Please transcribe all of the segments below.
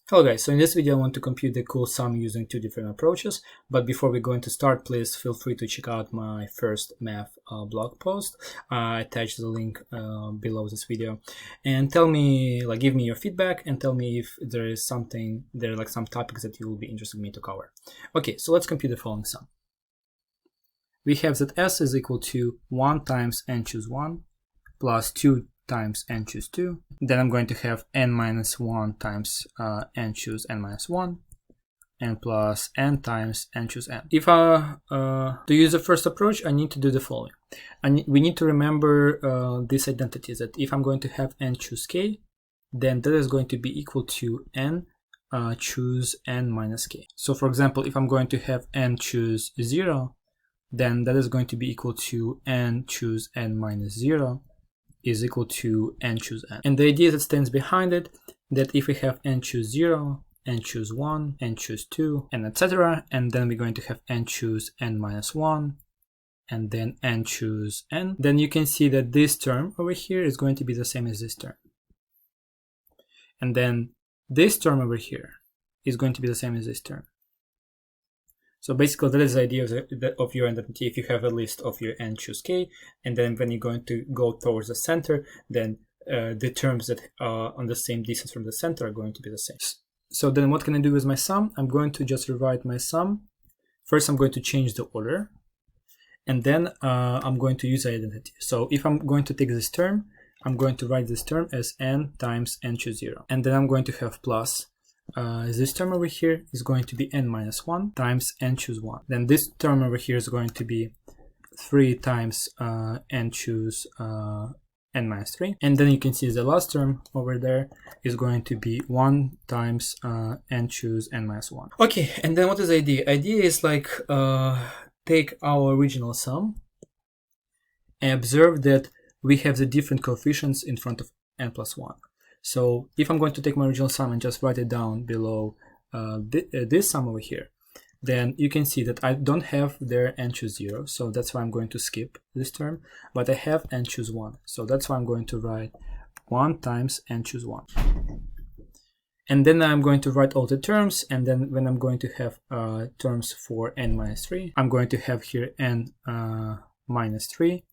Hello guys, so in this video I want to compute the cool sum using two different approaches, but before we're going to start, please feel free to check out my first math blog post. I attached the link below this video, and tell me, give me your feedback and tell me if there is something, some topics that you will be interested in me to cover. Okay, so let's compute the following sum. We have that s is equal to 1 times n choose 1 plus 2 times n choose 2. Then I'm going to have n minus 1 times n choose n minus 1, and plus n times n choose n. If to use the first approach, I need to do the following. We need to remember this identity, that if I'm going to have n choose k, then that is going to be equal to n choose n minus k. So for example, if I'm going to have n choose 0, then that is going to be equal to n choose n minus 0 is equal to n choose n. And the idea that stands behind it, that if we have n choose 0, n choose 1, n choose 2, and etc., and then we're going to have n choose n minus 1, and then n choose n, then you can see that this term over here is going to be the same as this term. And then this term over here is going to be the same as this term. So basically that is the idea of your identity. If you have a list of your n choose k, and then when you're going to go towards the center, then the terms that are on the same distance from the center are going to be the same. So then what can I do with my sum? I'm going to just rewrite my sum. First I'm going to change the order, and then I'm going to use the identity. So if I'm going to take this term, I'm going to write this term as n times n choose 0. And then I'm going to have plus this term over here is going to be n minus 1 times n choose 1. Then this term over here is going to be 3 times n choose n minus 3. And then you can see the last term over there is going to be 1 times n choose n minus 1. Okay, and then what is the idea? Idea is take our original sum and observe that we have the different coefficients in front of n plus 1. So if I'm going to take my original sum and just write it down below this sum over here, then you can see that I don't have there n choose 0, so that's why I'm going to skip this term, but I have n choose 1, so that's why I'm going to write 1 times n choose 1. And then I'm going to write all the terms, and then when I'm going to have terms for n minus 3, I'm going to have here n minus 3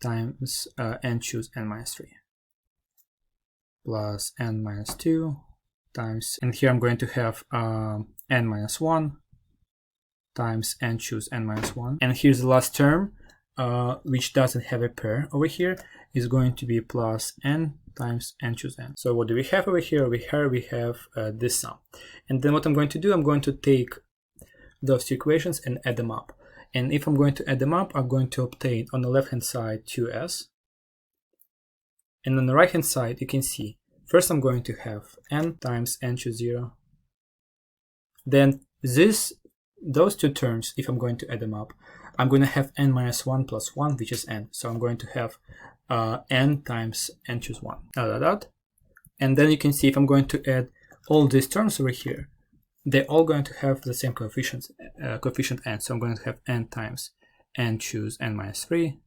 times n choose n minus 3. Plus n minus 2 times, and here I'm going to have n minus 1 times n choose n minus 1. And here's the last term, which doesn't have a pair over here, is going to be plus n times n choose n. So what do we have over here? We have this sum. And then what I'm going to do, I'm going to take those two equations and add them up. And if I'm going to add them up, I'm going to obtain on the left hand side 2s. And on the right hand side, you can see, first I'm going to have n times n choose 0. Then those two terms, if I'm going to add them up, I'm going to have n minus 1 plus 1, which is n. So I'm going to have n times n choose 1. And then you can see, if I'm going to add all these terms over here, they're all going to have the same coefficient n. So I'm going to have n times n choose n minus 3,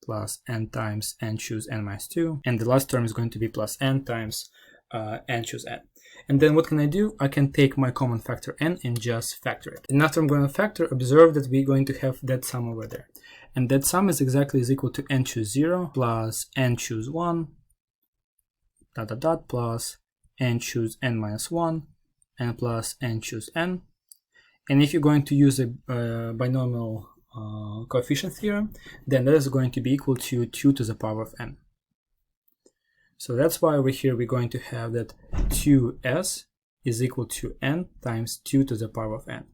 plus n times n choose n minus 2, and the last term is going to be plus n times n choose n. And then what can I do? I can take my common factor n and just factor it. And after I'm going to factor, observe that we're going to have that sum over there. And that sum is exactly equal to n choose 0 plus n choose 1 plus n choose n minus 1 and plus n choose n. And if you're going to use a binomial coefficient theorem, then that is going to be equal to 2 to the power of n. So that's why over here we're going to have that 2s is equal to n times 2 to the power of n.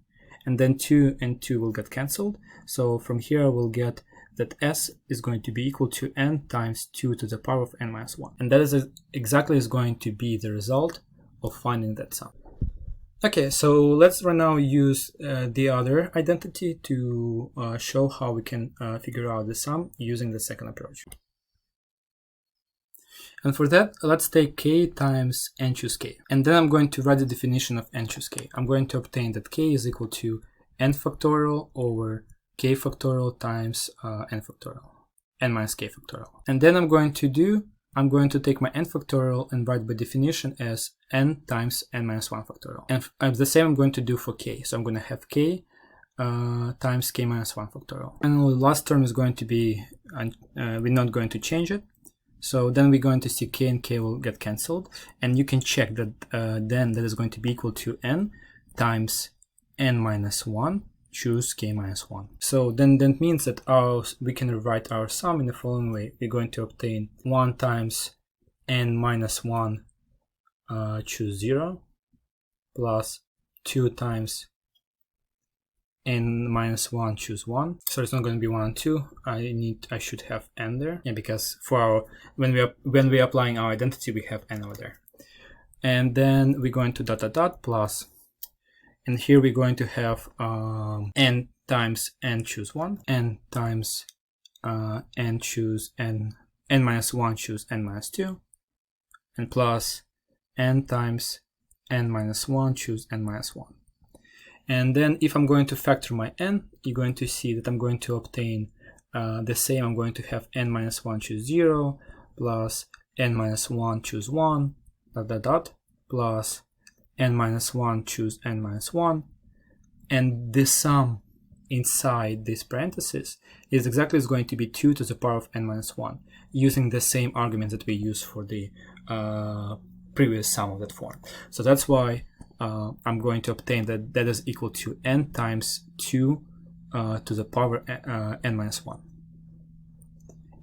And then 2 and 2 will get cancelled. So from here we'll get that s is going to be equal to n times 2 to the power of n minus 1. And that is exactly going to be the result of finding that sum. Okay, so let's right now use the other identity to show how we can figure out the sum using the second approach. And for that, let's take k times n choose k. And then I'm going to write the definition of n choose k. I'm going to obtain that k is equal to n factorial over k factorial times n factorial, n minus k factorial. And then I'm going to do I'm going to take my n factorial and write by definition as n times n minus 1 factorial. And the same I'm going to do for k. So I'm going to have k times k minus 1 factorial. And the last term is going to be, we're not going to change it. So then we're going to see k and k will get cancelled. And you can check that then that is going to be equal to n times n minus 1. Choose k minus 1. So then that means that we can rewrite our sum in the following way. We're going to obtain 1 times n minus 1 choose 0 plus 2 times n minus 1 choose 1. So it's not going to be 1 and 2. I should have n there. Yeah, because for our when we're applying our identity, we have n over there. And then we're going to dot dot dot plus, and here we're going to have n times n choose 1, n times n choose n minus 1 choose n minus 2, and plus n times n minus 1 choose n minus 1. And then if I'm going to factor my n, you're going to see that I'm going to obtain the same. I'm going to have n minus 1 choose 0 plus n minus 1 choose 1 dot dot dot plus n minus 1 choose n minus 1, and the sum inside this parenthesis is exactly going to be 2 to the power of n minus 1, using the same arguments that we used for the previous sum of that form. So that's why I'm going to obtain that is equal to n times 2 to the power n minus 1.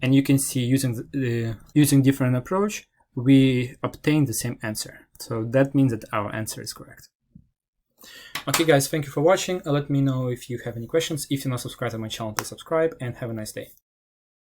And you can see using different approach, we obtain the same answer. So that means that our answer is correct. Okay guys, thank you for watching. Let me know if you have any questions. If you're not subscribed to my channel, please subscribe and have a nice day.